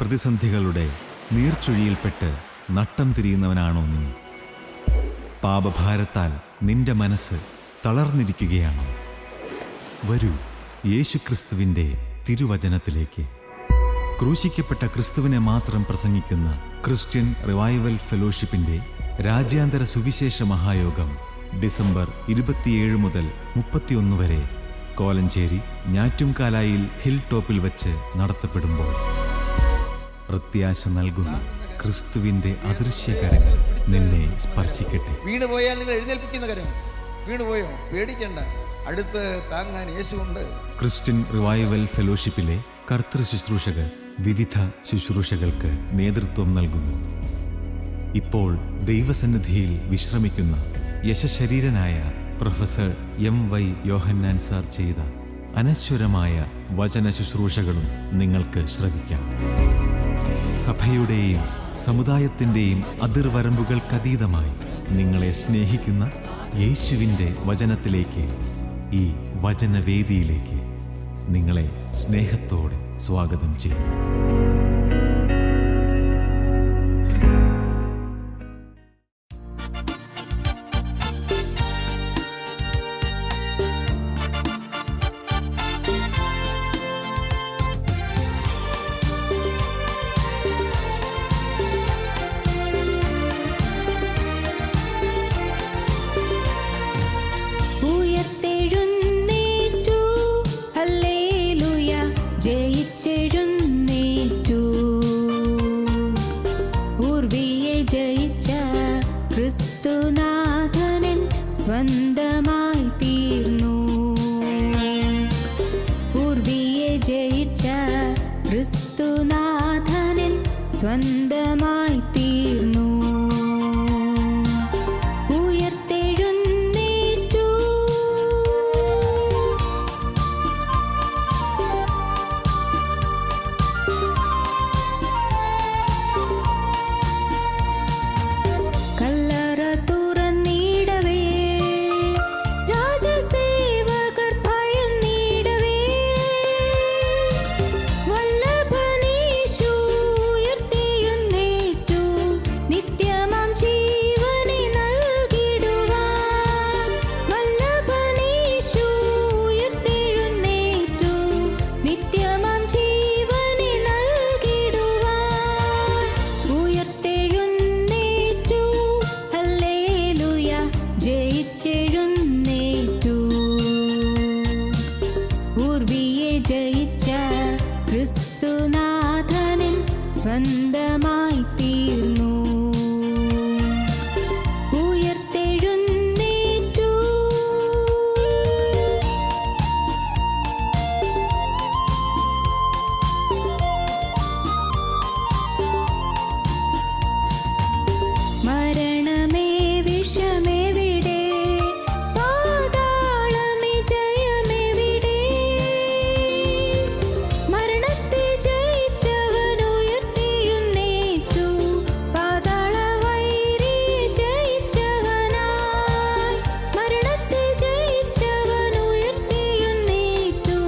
പ്രതിസന്ധികളുടെ നീർച്ചുഴിയിൽപ്പെട്ട് നട്ടം തിരിയുന്നവനാണോ നീ? പാപഭാരത്താൽ നിന്റെ മനസ്സ് തളർന്നിരിക്കുകയാണോ? വരൂ, യേശുക്രിസ്തുവിൻ്റെ തിരുവചനത്തിലേക്ക്. ക്രൂശിക്കപ്പെട്ട ക്രിസ്തുവിനെ മാത്രം പ്രസംഗിക്കുന്ന ക്രിസ്ത്യൻ റിവൈവൽ ഫെലോഷിപ്പിൻ്റെ രാജ്യാന്തര സുവിശേഷ മഹായോഗം ഡിസംബർ 27 മുതൽ 31 വരെ കോലഞ്ചേരി ഞാറ്റുംകാലായിൽ ഹിൽ ടോപ്പിൽ വച്ച് നടത്തപ്പെടുമ്പോൾ പ്രത്യാശ നൽകുന്ന ക്രിസ്തുവിൻ്റെ അദൃശ്യകരങ്ങൾ നിന്നെ സ്പർശിക്കട്ടെ. വീണുപോയാൽ നിങ്ങൾ എഴുന്നേൽപ്പിക്കുന്ന കരം. വീണുപോയോ? പേടിക്കണ്ട, അടുത്ത് താങ്ങാൻ യേശുവുണ്ട്. ക്രിസ്ത്യൻ റിവൈവൽ ഫെലോഷിപ്പിലെ കർത്തൃ ശുശ്രൂഷകർ വിവിധ ശുശ്രൂഷകൾക്ക് നേതൃത്വം നൽകുന്നു. ഇപ്പോൾ ദൈവസന്നിധിയിൽ വിശ്രമിക്കുന്ന യശശരീരനായ പ്രൊഫസർ MY യോഹന്നാൻ സാർ ചെയ്ത അനശ്വരമായ വചന ശുശ്രൂഷകളും നിങ്ങൾക്ക് ശ്രവിക്കാം. സഭയുടെയും സമുദായത്തിൻ്റെയും അതിർവരമ്പുകൾക്കതീതമായി നിങ്ങളെ സ്നേഹിക്കുന്ന യേശുവിൻ്റെ വചനത്തിലേക്ക്, ഈ വചനവേദിയിലേക്ക് നിങ്ങളെ സ്നേഹത്തോടെ സ്വാഗതം ചെയ്യുന്നു. ക്രിസ്തുനാഥനൻ സ്വന്തമായി തീർന്നു. പൂർവിയെ ജയിച്ച ക്രിസ്തുനാഥനൻ സ്വന്തമായി തീർന്നു. ഉയർത്തെഴുന്നേറ്റു. കല്ലറ തുറന്നിടവേ, രാജസേവകർ ഭയന്നിടവേ, വല്ലഭനീശു ഉയർത്തെഴുന്നേറ്റു. നിത്യമാം ജീവനെ നൽകിടുവാൻ വല്ലഭനീശു ഉയർത്തെഴുന്നേറ്റു. നിത്യമാം ജീവനെ നൽകിടുവാൻ ഉയർത്തെഴുന്നേറ്റു. ഹല്ലേലൂയ, ജയിച്ചെഴുന്നേറ്റു. പൂർവിയെ ജയിച്ച ക്രിസ്തുനാഥനൻ സ്വന്തമായി തീർന്നു. ഉയർത്തെഴുന്നേറ്റു. മരണമേ വിഷമെവിടെ? പാതാളമേ ജയമെവിടെ? മരണത്തെ ജയിച്ചവൻ ഉയർത്തെഴുന്നേറ്റു. പാതാള വൈരിയെ ജയിച്ചവനായി. മരണത്തെ ജയിച്ചവൻ ഉയർത്തെഴുന്നേറ്റു.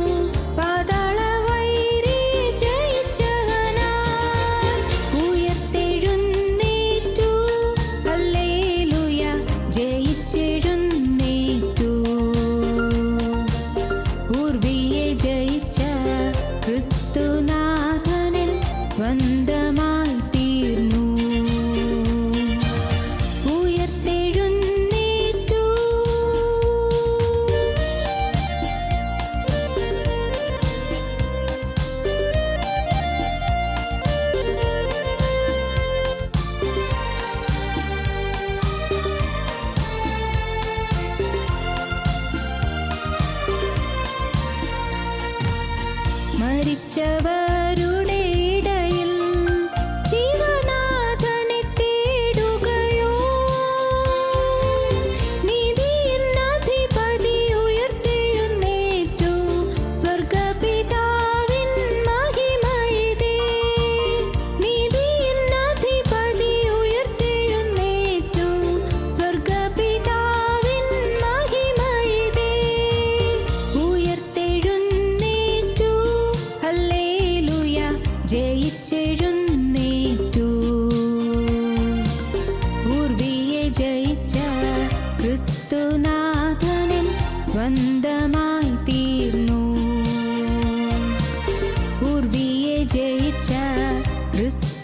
പാതാള വൈരിയെ ജയിച്ചവനായി. ഉയർത്തെഴുന്നേറ്റു. ഹല്ലേലൂയ, ജയിച്ചെഴുന്നേറ്റു. പൂർവിയെ ജയിച്ച ക്രിസ്തുനാഥനൻ സ്വന്തമായി തീർന്നു. ഉയർത്തെഴുന്നേറ്റു. മരിച്ചവരുടെ ഇടയിൽ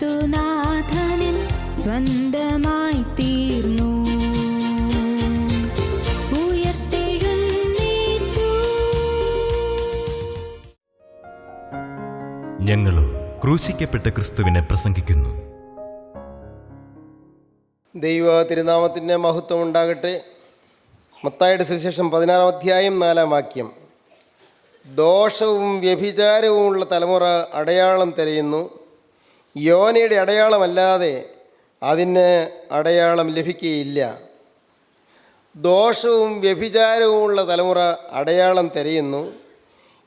ക്രിസ്തുനാഥനിൻ സ്വന്തമായി തീർന്നു. ഉയർത്തെഴുന്നേറ്റു. ഞങ്ങളും ക്രൂശിക്കപ്പെട്ട ക്രിസ്തുവിനെ പ്രസംഗിക്കുന്നു. ദൈവ തിരുനാമത്തിൻ്റെ മഹത്വം ഉണ്ടാകട്ടെ. മത്തായിയുടെ സുവിശേഷം 16-ാം അധ്യായം 4-ാം വാക്യം. ദോഷവും വ്യഭിചാരവുമുള്ള തലമുറ അടയാളം തിരയുന്നു. യോനയുടെ അടയാളമല്ലാതെ അതിന് അടയാളം ലഭിക്കുകയില്ല. ദോഷവും വ്യഭിചാരവുമുള്ള തലമുറ അടയാളം തിരയുന്നു.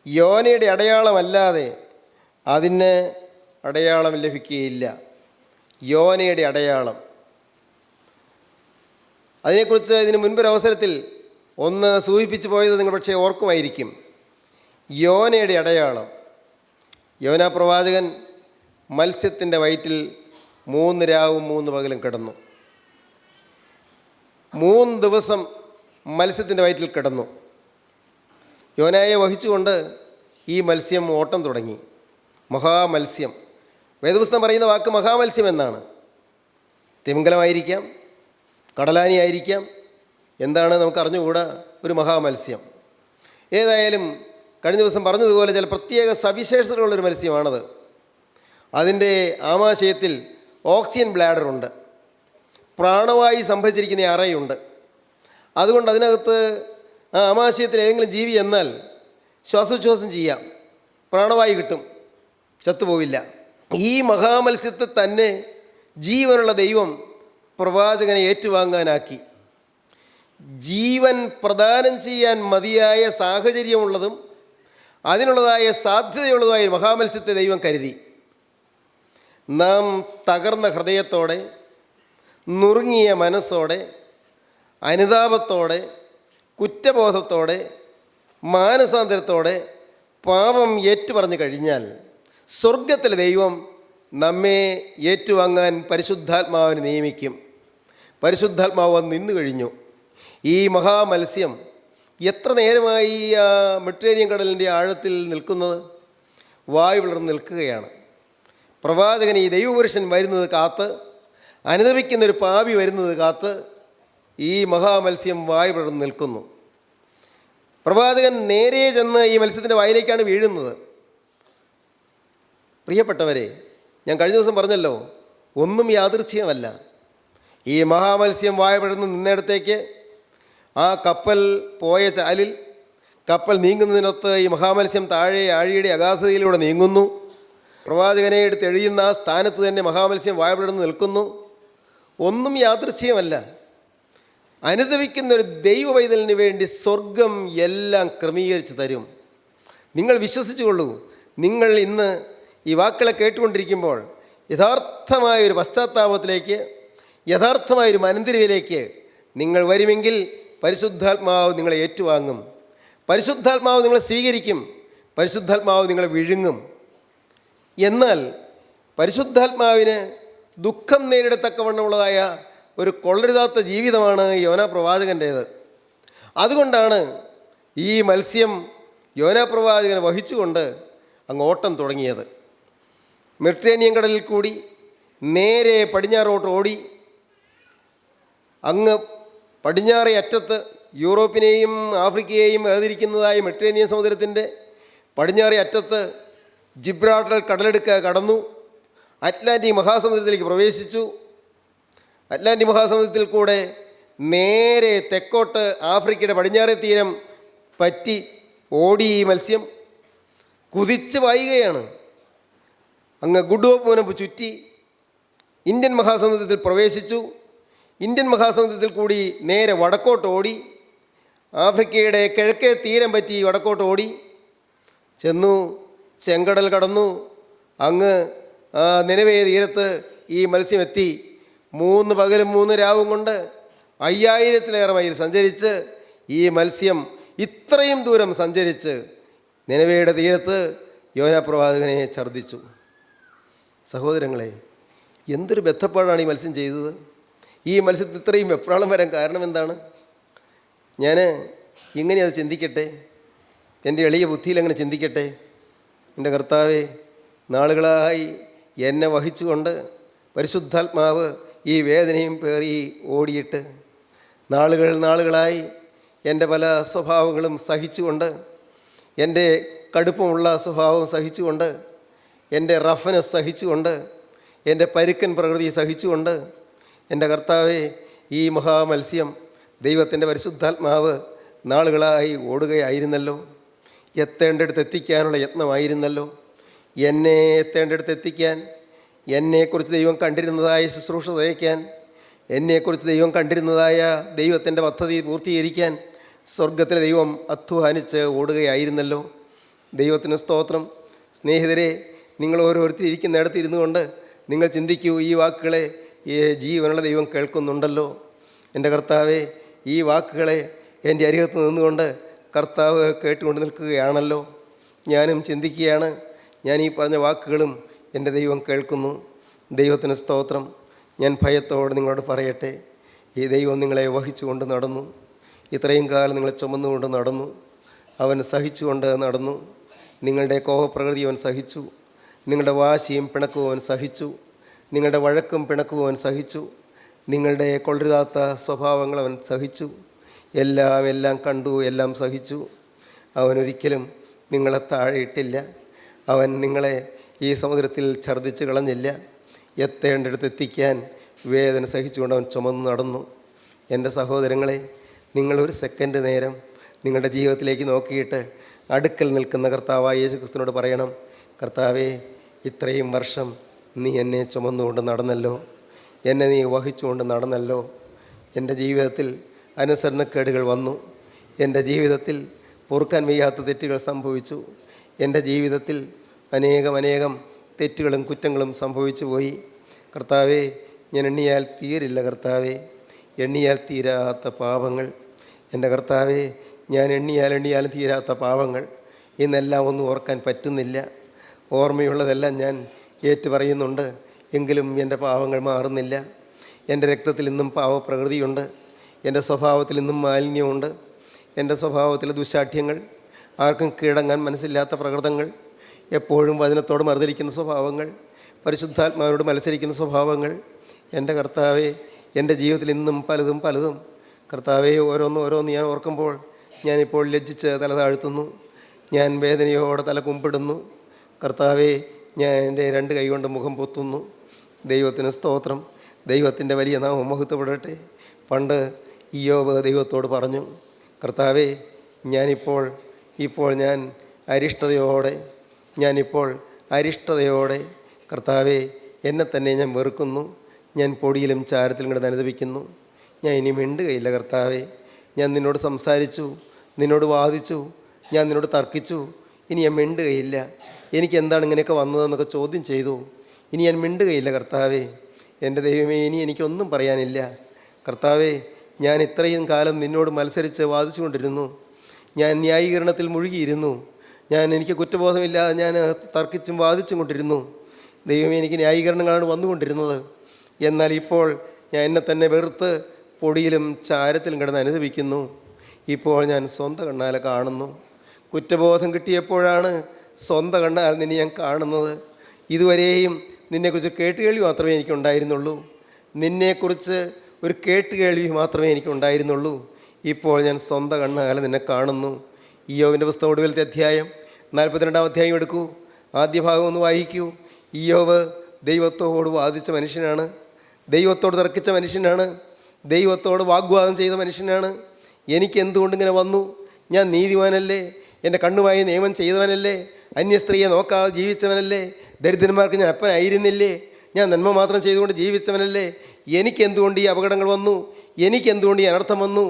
യോനയുടെ അടയാളമല്ലാതെ അതിന് അടയാളം ലഭിക്കുകയില്ല. യോനയുടെ അടയാളം, അതിനെക്കുറിച്ച് ഇതിന് മുൻപൊരവസരത്തിൽ ഒന്ന് സൂചിപ്പിച്ചു പോയത് നിങ്ങൾ പക്ഷേ ഓർക്കുമായിരിക്കും. യോനയുടെ അടയാളം. യോനാ പ്രവാചകൻ മത്സ്യത്തിൻ്റെ വയറ്റിൽ 3 രാവും 3 പകലും കിടന്നു. 3 ദിവസം മത്സ്യത്തിൻ്റെ വയറ്റിൽ കിടന്നു. യോനായെ വഹിച്ചുകൊണ്ട് ഈ മത്സ്യം ഓട്ടം തുടങ്ങി. മഹാമത്സ്യം, വേദപുസ്തകം പറയുന്ന വാക്ക് മഹാമത്സ്യം എന്നാണ്. തിമിംഗലമായിരിക്കാം, കടലാനിയായിരിക്കാം, എന്താണ് നമുക്ക് അറിഞ്ഞുകൂടാ. ഒരു മഹാമത്സ്യം. ഏതായാലും കഴിഞ്ഞ ദിവസം പറഞ്ഞതുപോലെ ചില പ്രത്യേക സവിശേഷതകളുള്ളൊരു മത്സ്യമാണത്. അതിൻ്റെ ആമാശയത്തിൽ ഓക്സിജൻ ബ്ലാഡറുണ്ട്, പ്രാണവായു സംഭരിച്ചിരിക്കുന്ന അറയുണ്ട്. അതുകൊണ്ട് അതിനകത്ത് ആ ആമാശയത്തിൽ ഏതെങ്കിലും ജീവി എന്നാൽ ശ്വാസോച്ഛ്വാസം ചെയ്യാം, പ്രാണവായു കിട്ടും, ചത്തുപോവില്ല. ഈ മഹാമത്സ്യത്തെ തന്നെ ജീവനുള്ള ദൈവം പ്രവാചകനെ ഏറ്റുവാങ്ങാനാക്കി. ജീവൻ പ്രദാനം ചെയ്യാൻ മതിയായ സാഹചര്യമുള്ളതും അതിനുള്ളതായ സാധ്യതയുള്ളതുമായ മഹാമത്സ്യത്തെ ദൈവം കരുതി. നാം തകർന്ന ഹൃദയത്തോടെ, നുറുങ്ങിയ മനസ്സോടെ, അനുതാപത്തോടെ, കുറ്റബോധത്തോടെ, മാനസാന്തരത്തോടെ പാപം ഏറ്റുപറഞ്ഞു കഴിഞ്ഞാൽ സ്വർഗത്തിലെ ദൈവം നമ്മെ ഏറ്റുവാങ്ങാൻ പരിശുദ്ധാത്മാവിനെ നിയമിക്കും. പരിശുദ്ധാത്മാവ് വന്ന് നിന്നു കഴിഞ്ഞു. ഈ മഹാമത്സ്യം എത്ര നേരമായി ആ മെഡിറ്ററേനിയൻ കടലിൻ്റെ ആഴത്തിൽ നിൽക്കുന്നത്? വായു വിളർന്ന് നിൽക്കുകയാണ്. പ്രവാചകൻ ഈ ദൈവപുരുഷൻ വരുന്നത് കാത്ത്, അനുദപിക്കുന്നൊരു പാപി വരുന്നത് കാത്ത് ഈ മഹാമത്സ്യം വായു വിളർന്ന് നിൽക്കുന്നു. പ്രവാചകൻ നേരെ ചെന്ന് ഈ മത്സ്യത്തിൻ്റെ വായിലേക്കാണ് വീഴുന്നത്. പ്രിയപ്പെട്ടവരെ, ഞാൻ കഴിഞ്ഞ ദിവസം പറഞ്ഞല്ലോ, ഒന്നും യാദൃച്ഛികമല്ല. ഈ മഹാമത്സ്യം വായ പിളർന്ന് നിന്നിടത്തേക്ക് ആ കപ്പൽ പോയ ചാലിൽ കപ്പൽ നീങ്ങുന്നതിനൊത്ത് ഈ മഹാമത്സ്യം താഴെ ആഴിയുടെ അഗാധതയിലൂടെ നീങ്ങുന്നു. പ്രവാചകനെ എടുത്ത് എഴിയുന്ന ആ സ്ഥാനത്ത് തന്നെ മഹാമത്സ്യം വായ പിളർന്ന് നിൽക്കുന്നു. ഒന്നും യാദൃച്ഛികമല്ല. അനുദപിക്കുന്നൊരു ദൈവ പൈതലിന് വേണ്ടി സ്വർഗം എല്ലാം ക്രമീകരിച്ച് തരും. നിങ്ങൾ വിശ്വസിച്ചുകൊള്ളൂ. നിങ്ങൾ ഇന്ന് ഈ വാക്കുകളെ കേട്ടുകൊണ്ടിരിക്കുമ്പോൾ യഥാർത്ഥമായൊരു പശ്ചാത്താപത്തിലേക്ക്, യഥാർത്ഥമായൊരു മനന്തിരിവിലേക്ക് നിങ്ങൾ വരുമെങ്കിൽ പരിശുദ്ധാത്മാവ് നിങ്ങളെ ഏറ്റുവാങ്ങും. പരിശുദ്ധാത്മാവ് നിങ്ങളെ സ്വീകരിക്കും. പരിശുദ്ധാത്മാവ് നിങ്ങളെ വിഴുങ്ങും. എന്നാൽ പരിശുദ്ധാത്മാവിന് ദുഃഖം നേരിടത്തക്കവണ്ണമുള്ളതായ ഒരു കൊള്ളരുതാത്ത ജീവിതമാണ് യോനാ പ്രവാചകൻ്റേത്. അതുകൊണ്ടാണ് ഈ മത്സ്യം യോനാ പ്രവാചകനെ വഹിച്ചുകൊണ്ട് അങ്ങ് ഓട്ടം തുടങ്ങിയത്. മെഡിറ്ററേനിയൻ കടലിൽ കൂടി നേരെ പടിഞ്ഞാറോട്ട് ഓടി അങ്ങ് പടിഞ്ഞാറേ അറ്റത്ത് യൂറോപ്പിനെയും ആഫ്രിക്കയെയും വേർതിരിക്കുന്നതായ മെഡിറ്ററേനിയൻ സമുദ്രത്തിൻ്റെ പടിഞ്ഞാറേ അറ്റത്ത് ജിബ്രാൾട്ടർ കടലെടുക്ക കടന്നു. അറ്റ്ലാന്റിക് മഹാസമുദ്രത്തിലേക്ക് പ്രവേശിച്ചു. അറ്റ്ലാന്റിക് മഹാസമുദ്രത്തിൽ കൂടെ നേരെ തെക്കോട്ട് ആഫ്രിക്കയുടെ പടിഞ്ഞാറേ തീരം പറ്റി ഓടി ഈ മത്സ്യം കുതിച്ച് പായുകയാണ്. അങ്ങ് ഗുഡ് ഹോപ്പ് മുനമ്പ് ചുറ്റി ഇന്ത്യൻ മഹാസമുദ്രത്തിൽ പ്രവേശിച്ചു. ഇന്ത്യൻ മഹാസമുദ്രത്തിൽ കൂടി നേരെ വടക്കോട്ട് ഓടി ആഫ്രിക്കയുടെ കിഴക്കേ തീരം പറ്റി വടക്കോട്ട് ഓടി ചെന്നു. ചെങ്കടൽ കടന്നു. അങ്ങ് നിനവേ തീരത്ത് ഈ മത്സ്യം എത്തി. 3 പകലും 3 രാവും കൊണ്ട് 5000-ലേറെ മൈൽ സഞ്ചരിച്ച് ഈ മത്സ്യം ഇത്രയും ദൂരം സഞ്ചരിച്ച് നിനവേയുടെ തീരത്ത് യോനാ പ്രവാചകനെ ഛർദ്ദിച്ചു. സഹോദരങ്ങളെ, എന്തൊരു ബദ്ധപ്പാടാണ് ഈ മത്സ്യം ചെയ്തത്. ഈ മത്സ്യത്തിന് ഇത്രയും വെപ്രാളം വരാൻ കാരണം എന്താണ്? ഞാൻ ഇങ്ങനെ അത് ചിന്തിക്കട്ടെ, എൻ്റെ എളിയ ബുദ്ധിയിൽ അങ്ങനെ ചിന്തിക്കട്ടെ. എൻ്റെ കർത്താവേ, നാളുകളായി എന്നെ വഹിച്ചുകൊണ്ട് പരിശുദ്ധാത്മാവ് ഈ വേദനയും പേറി ഓടിയിട്ട് നാളുകളായി എൻ്റെ പല സ്വഭാവങ്ങളും സഹിച്ചുകൊണ്ട്, എൻ്റെ കടുപ്പമുള്ള സ്വഭാവം സഹിച്ചുകൊണ്ട്, എൻ്റെ റഫ്നെസ് സഹിച്ചുകൊണ്ട്, എൻ്റെ പരുക്കൻ പ്രകൃതി സഹിച്ചുകൊണ്ട്, എൻ്റെ കർത്താവേ, ഈ മഹാമത്സ്യം ദൈവത്തിൻ്റെ പരിശുദ്ധാത്മാവ് നാളുകളായി ഓടുകയായിരുന്നല്ലോ. എത്തേണ്ടടുത്ത് എത്തിക്കാനുള്ള യത്നമായിരുന്നല്ലോ. എന്നെ എത്തേണ്ടടുത്ത് എത്തിക്കാൻ, എന്നെക്കുറിച്ച് ദൈവം കണ്ടിരുന്നതായ ശുശ്രൂഷ തയ്ക്കാൻ, എന്നെക്കുറിച്ച് ദൈവം കണ്ടിരുന്നതായ ദൈവത്തിൻ്റെ പദ്ധതി പൂർത്തീകരിക്കാൻ സ്വർഗത്തിലെ ദൈവം അധ്വാനിച്ച് ഓടുകയായിരുന്നല്ലോ. ദൈവത്തിന് സ്തോത്രം. സ്നേഹിതരെ, നിങ്ങൾ ഓരോരുത്തർ ഇരിക്കുന്നിടത്ത് ഇരുന്നു കൊണ്ട് നിങ്ങൾ ചിന്തിക്കൂ, ഈ വാക്കുകളെ ഈ ജീവനുള്ള ദൈവം കേൾക്കുന്നുണ്ടല്ലോ. എൻ്റെ കർത്താവെ, ഈ വാക്കുകളെ എൻ്റെ അരികത്ത് നിന്നുകൊണ്ട് കർത്താവ് കേട്ടുകൊണ്ട് നിൽക്കുകയാണല്ലോ. ഞാനും ചിന്തിക്കുകയാണ്, ഞാൻ ഈ പറഞ്ഞ വാക്കുകളും എൻ്റെ ദൈവം കേൾക്കുന്നു. ദൈവത്തിന് സ്തോത്രം. ഞാൻ ഭയത്തോടെ നിങ്ങളോട് പറയട്ടെ, ഈ ദൈവം നിങ്ങളെ വഹിച്ചുകൊണ്ട് നടന്നു. ഇത്രയും കാലം നിങ്ങളെ ചുമന്നുകൊണ്ട് നടന്നു. അവൻ സഹിച്ചുകൊണ്ട് നടന്നു. നിങ്ങളുടെ കോപപ്രകൃതി അവൻ സഹിച്ചു. നിങ്ങളുടെ വാശിയും പിണക്കവും അവൻ സഹിച്ചു. നിങ്ങളുടെ വഴക്കും പിണക്കവും അവൻ സഹിച്ചു. നിങ്ങളുടെ കൊള്ളരുതാത്ത സ്വഭാവങ്ങൾ അവൻ സഹിച്ചു. എല്ലാം കണ്ടു, എല്ലാം സഹിച്ചു. അവനൊരിക്കലും നിങ്ങളെ താഴെയിട്ടില്ല. അവൻ നിങ്ങളെ ഈ സമുദ്രത്തിൽ ഛർദ്ദിച്ച് കളഞ്ഞില്ല. എത്തേണ്ടടുത്ത് എത്തിക്കാൻ വേദന സഹിച്ചുകൊണ്ട് അവൻ ചുമന്ന് നടന്നു. എൻ്റെ സഹോദരങ്ങളെ, നിങ്ങളൊരു സെക്കൻഡ് നേരം നിങ്ങളുടെ ജീവിതത്തിലേക്ക് നോക്കിയിട്ട് അടുക്കൽ നിൽക്കുന്ന കർത്താവായ യേശു ക്രിസ്തുവിനോട് പറയണം, കർത്താവേ, ഇത്രയും വർഷം നീ എന്നെ ചുമന്നുകൊണ്ട് നടന്നല്ലോ, എന്നെ നീ വഹിച്ചുകൊണ്ട് നടന്നല്ലോ. എൻ്റെ ജീവിതത്തിൽ അനുസരണക്കേടുകൾ വന്നു. എൻ്റെ ജീവിതത്തിൽ പൊറുക്കാൻ വയ്യാത്ത തെറ്റുകൾ സംഭവിച്ചു. എൻ്റെ ജീവിതത്തിൽ അനേകം തെറ്റുകളും കുറ്റങ്ങളും സംഭവിച്ചു പോയി. കർത്താവേ, ഞാൻ എണ്ണിയാൽ തീരില്ല കർത്താവേ, എണ്ണിയാൽ തീരാത്ത പാപങ്ങൾ. എൻ്റെ കർത്താവേ, ഞാൻ എണ്ണിയാലും തീരാത്ത പാപങ്ങൾ. ഇന്നെല്ലാം ഒന്നും ഓർക്കാൻ പറ്റുന്നില്ല. ഓർമ്മയുള്ളതെല്ലാം ഞാൻ ഏറ്റുപറയുന്നുണ്ട്. എങ്കിലും എൻ്റെ പാവങ്ങൾ മാറുന്നില്ല. എൻ്റെ രക്തത്തിൽ ഇന്നും പാവപ്രകൃതിയുണ്ട്. എൻ്റെ സ്വഭാവത്തിൽ ഇന്നും മാലിന്യമുണ്ട്. എൻ്റെ സ്വഭാവത്തിലെ ദുശാഠ്യങ്ങൾ, ആർക്കും കീഴടങ്ങാൻ മനസ്സില്ലാത്ത പ്രകൃതങ്ങൾ, എപ്പോഴും വചനത്തോട് മറുതലിക്കുന്ന സ്വഭാവങ്ങൾ, പരിശുദ്ധാത്മാവോട് മത്സരിക്കുന്ന സ്വഭാവങ്ങൾ. എൻ്റെ കർത്താവേ, എൻ്റെ ജീവിതത്തിൽ ഇന്നും പലതും കർത്താവേ, ഓരോന്ന് ഞാൻ ഓർക്കുമ്പോൾ ഞാനിപ്പോൾ ലജ്ജിച്ച് തല താഴ്ത്തുന്നു. ഞാൻ വേദനയോടെ തല കുമ്പിടുന്നു. കർത്താവേ, ഞാൻ എൻ്റെ 2 കൈ കൊണ്ട് മുഖം പൊത്തുന്നു. ദൈവത്തിന് സ്തോത്രം. ദൈവത്തിൻ്റെ വലിയ നാമം മഹത്വപ്പെടട്ടെ. പണ്ട് ഇയ്യോബ് ദൈവത്തോട് പറഞ്ഞു, കർത്താവേ, ഞാനിപ്പോൾ ഞാൻ അരിഷ്ടതയോടെ കർത്താവേ, എന്നെ തന്നെ ഞാൻ വെറുക്കുന്നു. ഞാൻ പൊടിയിലും ചാരത്തിലും കൂടെ അനുദപിക്കുന്നു. ഞാൻ ഇനി മിണ്ടുകയില്ല കർത്താവേ. ഞാൻ നിന്നോട് സംസാരിച്ചു, നിന്നോട് വാദിച്ചു, ഞാൻ നിന്നോട് തർക്കിച്ചു. ഇനി ഞാൻ മിണ്ടുകയില്ല. എനിക്ക് എന്താണ് ഇങ്ങനെയൊക്കെ വന്നതെന്നൊക്കെ ചോദ്യം ചെയ്തു. ഇനി ഞാൻ മിണ്ടുകയില്ല കർത്താവേ. എൻ്റെ ദൈവമേ, ഇനി എനിക്കൊന്നും പറയാനില്ല കർത്താവേ. ഞാൻ ഇത്രയും കാലം നിന്നോട് മത്സരിച്ച് വാദിച്ചു കൊണ്ടിരുന്നു. ഞാൻ ന്യായീകരണത്തിൽ മുഴുകിയിരുന്നു. എനിക്ക് കുറ്റബോധമില്ലാതെ ഞാൻ തർക്കിച്ചും വാദിച്ചും കൊണ്ടിരുന്നു. ദൈവമേ, എനിക്ക് ന്യായീകരണങ്ങളാണ് വന്നുകൊണ്ടിരുന്നത്. എന്നാൽ ഇപ്പോൾ ഞാൻ എന്നെ തന്നെ വെറുത്ത് പൊടിയിലും ചാരത്തിലും കിടന്ന് അനുദപിക്കുന്നു. ഇപ്പോൾ ഞാൻ സ്വന്തം കണ്ണാലെ കാണുന്നു. കുറ്റബോധം കിട്ടിയപ്പോഴാണ് സ്വന്തം കണ്ണാൽ നിന്നെ ഞാൻ കാണുന്നത്. ഇതുവരെയും നിന്നെക്കുറിച്ച് കേട്ടുകേൾവി മാത്രമേ എനിക്കുണ്ടായിരുന്നുള്ളൂ. നിന്നെക്കുറിച്ച് ഒരു കേട്ടുകേൾവി മാത്രമേ എനിക്കുണ്ടായിരുന്നുള്ളൂ. ഇപ്പോൾ ഞാൻ സ്വന്തം കണ്ണാലെ നിന്നെ കാണുന്നു. ഇയ്യോബിൻ്റെ പുസ്തകം ഒടുവിലത്തെ അധ്യായം 42-ാം അധ്യായം എടുക്കൂ. ആദ്യ ഭാഗം ഒന്ന് വായിക്കൂ. ഇയ്യോബ് ദൈവത്തോട് വാദിച്ച മനുഷ്യനാണ്. ദൈവത്തോട് തർക്കിച്ച മനുഷ്യനാണ്. ദൈവത്തോട് വാഗ്വാദം ചെയ്ത മനുഷ്യനാണ്. എനിക്ക് എന്തുകൊണ്ടിങ്ങനെ വന്നു? ഞാൻ നീതിമാനല്ലേ? എൻ്റെ കണ്ണുമായി നിയമം ചെയ്തവനല്ലേ? അന്യസ്ത്രീയെ നോക്കാതെ ജീവിച്ചവനല്ലേ? ദരിദ്രന്മാർക്ക് ഞാൻ അപ്പനായിരുന്നില്ലേ? ഞാൻ നന്മ മാത്രം ചെയ്തുകൊണ്ട് ജീവിച്ചവനല്ലേ? എനിക്കെന്തുകൊണ്ട് ഈ അപകടങ്ങൾ വന്നു? എനിക്കെന്തുകൊണ്ട് ഈ അനർത്ഥം വന്നു?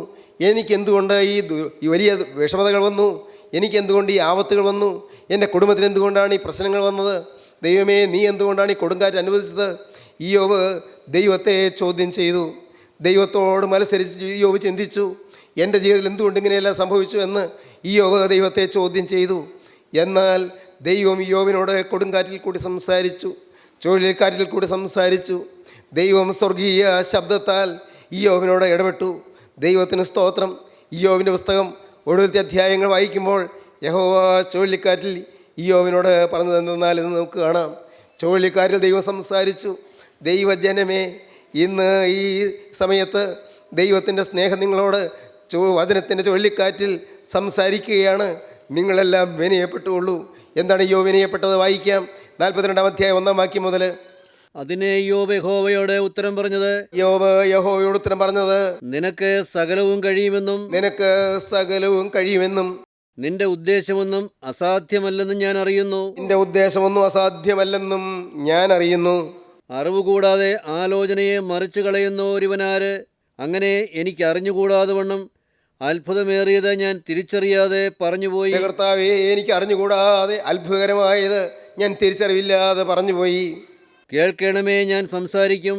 എനിക്കെന്തുകൊണ്ട് ഈ വലിയ വിഷമതകൾ വന്നു? എനിക്കെന്തുകൊണ്ട് ഈ ആപത്തുകൾ വന്നു? എൻ്റെ കുടുംബത്തിന് എന്തുകൊണ്ടാണ് ഈ പ്രശ്നങ്ങൾ വന്നത്? ദൈവമേ, നീ എന്തുകൊണ്ടാണ് ഈ കൊടുങ്കാറ്റ് അനുവദിച്ചത്? ഇയ്യോബ് ദൈവത്തെ ചോദ്യം ചെയ്തു. ദൈവത്തോട് മത്സരിച്ച് ഇയ്യോബ് ചിന്തിച്ചു, എൻ്റെ ജീവിതത്തിൽ എന്തുകൊണ്ട് ഇങ്ങനെയെല്ലാം സംഭവിച്ചു എന്ന് ഇയ്യോബ് ദൈവത്തെ ചോദ്യം ചെയ്തു. എന്നാൽ ദൈവം ഇയ്യോബിനോട് കൊടുങ്കാറ്റിൽ കൂടി സംസാരിച്ചു, ചുഴലിക്കാറ്റിൽ കൂടി സംസാരിച്ചു. ദൈവം സ്വർഗീയ ശബ്ദത്താൽ ഇയ്യോബിനോട് ഇടപെട്ടു. ദൈവത്തിന് സ്തോത്രം. ഇയ്യോബിൻ്റെ പുസ്തകം ഒടുവിലത്തെ അധ്യായങ്ങൾ വായിക്കുമ്പോൾ യഹോവ ചുഴലിക്കാറ്റിൽ ഇയ്യോബിനോട് പറഞ്ഞത് എന്തെന്നാൽ ഇന്ന് നമുക്ക് കാണാം. ചുഴലിക്കാറ്റിൽ ദൈവം സംസാരിച്ചു. ദൈവജനമേ, ഇന്ന് ഈ സമയത്ത് ദൈവത്തിൻ്റെ സ്നേഹം നിങ്ങളോട് വചനത്തിൻ്റെ ചുഴലിക്കാറ്റിൽ സംസാരിക്കുകയാണ്. നിങ്ങളെല്ലാം വിനയപ്പെട്ടുള്ളൂ. എന്താണ് യോബ് വിനയപ്പെട്ടത്? വായിക്കാം. 42-ാം അധ്യായം 1-ാം വാക്യം മുതൽ. അതിനെ യോബ് യഹോവയോട് ഉത്തരം പറഞ്ഞത്, യോബ് യഹോവയോട് ഉത്തരം പറഞ്ഞത്, നിനക്ക് സകലവും കഴിയുമെന്നും നിനക്ക് സകലവും കഴിയുമെന്നും നിന്റെ ഉദ്ദേശമൊന്നും അസാധ്യമല്ലെന്നും ഞാൻ അറിയുന്നു. നിന്റെ ഉദ്ദേശമൊന്നും അസാധ്യമല്ലെന്നും ഞാൻ അറിയുന്നു. അറിവ് കൂടാതെ ആലോചനയെ മറിച്ചു കളയുന്ന ഒരുവനാര്? അങ്ങനെ എനിക്ക് അറിഞ്ഞുകൂടാതെ വണ്ണം അത്ഭുതമേറിയത് ഞാൻ തിരിച്ചറിയാതെ പറഞ്ഞുപോയി. കർത്താവേ, എനിക്ക് അറിഞ്ഞുകൂടാതെ അത്ഭുതകരമായത് ഞാൻ തിരിച്ചറിവില്ലാതെ പറഞ്ഞുപോയി. കേൾക്കണമേ, ഞാൻ സംസാരിക്കും.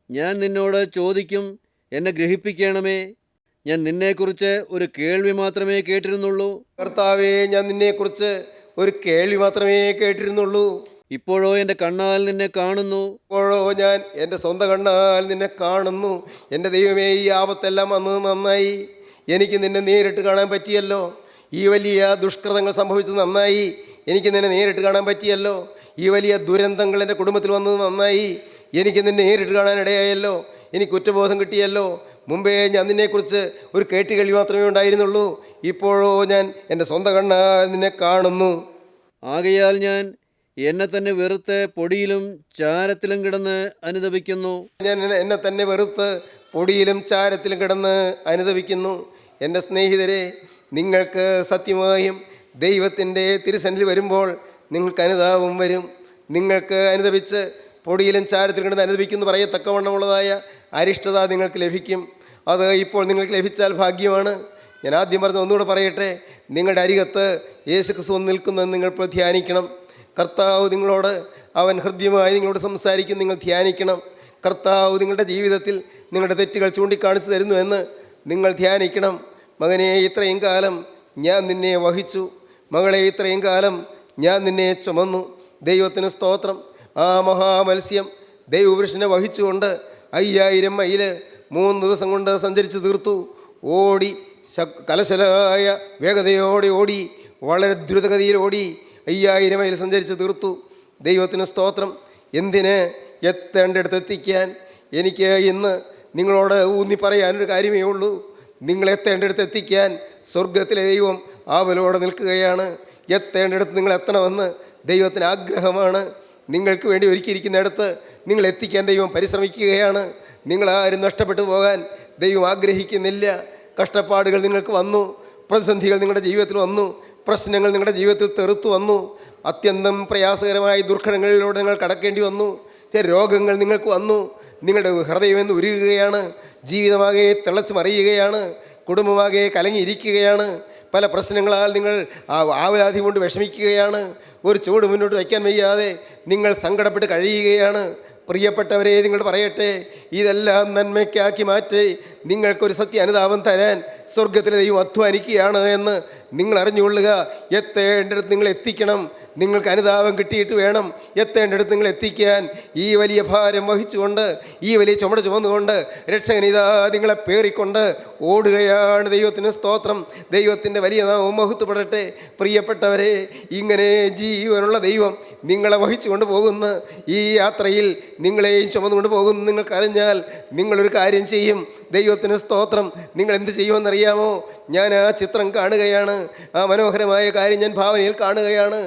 ഞാൻ നിന്നോട് ചോദിക്കും, എന്നെ ഗ്രഹിപ്പിക്കണമേ. ഞാൻ നിന്നെക്കുറിച്ച് ഒരു കേൾവി മാത്രമേ കേട്ടിരുന്നുള്ളൂ. കർത്താവേ, ഞാൻ നിന്നെക്കുറിച്ച് ഒരു കേൾവി മാത്രമേ കേട്ടിരുന്നുള്ളൂ. ഇപ്പോഴോ എൻ്റെ കണ്ണാൽ നിന്നെ കാണുന്നു. ഇപ്പോഴോ ഞാൻ എൻ്റെ സ്വന്തം കണ്ണാൽ നിന്നെ കാണുന്നു. എൻ്റെ ദൈവമേ, ഈ ആപത്തെല്ലാം വന്നത് നന്നായി. എനിക്ക് നിന്നെ നേരിട്ട് കാണാൻ പറ്റിയല്ലോ. ഈ വലിയ ദുഷ്കൃതങ്ങൾ സംഭവിച്ചത് നന്നായി. എനിക്ക് നിന്നെ നേരിട്ട് കാണാൻ പറ്റിയല്ലോ. ഈ വലിയ ദുരന്തങ്ങൾ എൻ്റെ കുടുംബത്തിൽ വന്നത് നന്നായി. എനിക്ക് നിന്നെ നേരിട്ട് കാണാനിടയായല്ലോ. എനിക്ക് കുറ്റബോധം കിട്ടിയല്ലോ. മുമ്പേ ഞാൻ നിന്നെക്കുറിച്ച് ഒരു കേട്ടുകേൾവി മാത്രമേ ഉണ്ടായിരുന്നുള്ളൂ. ഇപ്പോഴോ ഞാൻ എൻ്റെ സ്വന്തം കണ്ണാൽ നിന്നെ കാണുന്നു. ആകയാൽ ഞാൻ എന്നെ തന്നെ വെറുത്ത് പൊടിയിലും ചാരത്തിലും കിടന്ന് അനുതപിക്കുന്നു. ഞാൻ എന്നെ തന്നെ വെറുത്ത് പൊടിയിലും ചാരത്തിലും കിടന്ന് അനുതപിക്കുന്നു. എൻ്റെ സ്നേഹിതരെ, നിങ്ങൾക്ക് സത്യമായും ദൈവത്തിൻ്റെ തിരുസന്നിധിയിൽ വരുമ്പോൾ നിങ്ങൾക്ക് അനുതാപം വരും. നിങ്ങൾക്ക് അനുതപിച്ച് പൊടിയിലും ചാരത്തിലും കിടന്ന് അനുതപിക്കുന്നു പറയത്തക്കവണ്ണമുള്ളതായ അരിഷ്ടത നിങ്ങൾക്ക് ലഭിക്കും. അത് ഇപ്പോൾ നിങ്ങൾക്ക് ലഭിച്ചാൽ ഭാഗ്യമാണ്. ഞാൻ ആദ്യം പറഞ്ഞ ഒന്നുകൂടെ പറയട്ടെ. നിങ്ങളുടെ അരികത്ത് യേശു ക്രിസ്തു നിൽക്കുന്നത് നിങ്ങൾ ഇപ്പോൾ ധ്യാനിക്കണം. കർത്താവ് നിങ്ങളോട്, അവൻ ഹൃദ്യമായി നിങ്ങളോട് സംസാരിക്കും. നിങ്ങൾ ധ്യാനിക്കണം. കർത്താവ് നിങ്ങളുടെ ജീവിതത്തിൽ നിങ്ങളുടെ തെറ്റുകൾ ചൂണ്ടിക്കാണിച്ചു തരുന്നു എന്ന് നിങ്ങൾ ധ്യാനിക്കണം. മകനെ, ഇത്രയും കാലം ഞാൻ നിന്നെ വഹിച്ചു. മകളെ, ഇത്രയും കാലം ഞാൻ നിന്നെ ചുമന്നു. ദൈവത്തിന് സ്തോത്രം. ആ മഹാമത്സ്യം ദൈവപുരുഷനെ വഹിച്ചുകൊണ്ട് 5000 മൈല് 3 ദിവസം കൊണ്ട് സഞ്ചരിച്ച് തീർത്തു. ഓടി, കലശലായ വേഗതയോടെ ഓടി, വളരെ ദ്രുതഗതിയിൽ ഓടി 5000 മൈൽ സഞ്ചരിച്ച് തീർത്തു. ദൈവത്തിന് സ്തോത്രം. എന്തിന്? എത്തേണ്ടടുത്ത് എത്തിക്കാൻ. എനിക്ക് ഇന്ന് നിങ്ങളോട് ഊന്നി പറയാനൊരു കാര്യമേ ഉള്ളൂ. നിങ്ങളെത്തേണ്ടടുത്ത് എത്തിക്കാൻ സ്വർഗത്തിലെ ദൈവം ആവലോടെ നിൽക്കുകയാണ്. എത്തേണ്ടടുത്ത് നിങ്ങൾ എത്തണമെന്ന് ദൈവത്തിന് ആഗ്രഹമാണ്. നിങ്ങൾക്ക് വേണ്ടി ഒരുക്കിയിരിക്കുന്നിടത്ത് നിങ്ങൾ എത്തിക്കാൻ ദൈവം പരിശ്രമിക്കുകയാണ്. നിങ്ങളാരും നഷ്ടപ്പെട്ടു പോകാൻ ദൈവം ആഗ്രഹിക്കുന്നില്ല. കഷ്ടപ്പാടുകൾ നിങ്ങൾക്ക് വന്നു, പ്രതിസന്ധികൾ നിങ്ങളുടെ ജീവിതത്തിൽ വന്നു, പ്രശ്നങ്ങൾ നിങ്ങളുടെ ജീവിതത്തിൽ തെറുത്തു വന്നു, അത്യന്തം പ്രയാസകരമായ ദുർഘടങ്ങളിലൂടെ നിങ്ങൾ കടക്കേണ്ടി വന്നു, ചില രോഗങ്ങൾ നിങ്ങൾക്ക് വന്നു. നിങ്ങളുടെ ഹൃദയമെന്ന് ഉരുകുകയാണ്, ജീവിതമാകെ തിളച്ച് മറിയുകയാണ്, കുടുംബമാകെ കലങ്ങിയിരിക്കുകയാണ്. പല പ്രശ്നങ്ങളാൽ നിങ്ങൾ ആവലാതി കൊണ്ട് വിഷമിക്കുകയാണ്. ഒരു ചുവട് മുന്നോട്ട് വയ്ക്കാൻ വയ്യാതെ നിങ്ങൾ സങ്കടപ്പെട്ട് കഴിയുകയാണ്. പ്രിയപ്പെട്ടവരെ, നിങ്ങൾ പറയട്ടെ, ഇതെല്ലാം നന്മയ്ക്കാക്കി മാറ്റി നിങ്ങൾക്കൊരു സത്യ അനുതാപം തരാൻ സ്വർഗത്തിലെ ദൈവം അധ്വാനിക്കുകയാണ് എന്ന് നിങ്ങൾ അറിഞ്ഞുകൊള്ളുക. എത്തേണ്ടടുത്ത് നിങ്ങൾ എത്തിക്കണം. നിങ്ങൾക്ക് അനുതാപം കിട്ടിയിട്ട് വേണം എത്തേണ്ടടുത്ത് നിങ്ങൾ എത്തിക്കാൻ. ഈ വലിയ ഭാരം വഹിച്ചുകൊണ്ട്, ഈ വലിയ ചുമട് ചുമന്നുകൊണ്ട് രക്ഷകനിതാ നിങ്ങളെ പേറിക്കൊണ്ട് ഓടുകയാണ്. ദൈവത്തിന് സ്തോത്രം. ദൈവത്തിൻ്റെ വലിയ നാമം മഹത്വപ്പെടട്ടെ. പ്രിയപ്പെട്ടവരെ, ഇങ്ങനെ ജീവനുള്ള ദൈവം നിങ്ങളെ വഹിച്ചുകൊണ്ട് പോകുന്ന ഈ യാത്രയിൽ നിങ്ങളെയും ചുമന്നുകൊണ്ട് പോകുന്നു നിങ്ങൾക്കറിഞ്ഞാൽ നിങ്ങളൊരു കാര്യം ചെയ്യും. ദൈവത്തിന് സ്തോത്രം. നിങ്ങൾ എന്ത് ചെയ്യുമെന്നറിയാമോ? ഞാൻ ആ ചിത്രം കാണുകയാണ്, ആ മനോഹരമായ കാര്യം ഞാൻ ഭാവനയിൽ കാണുകയാണ്.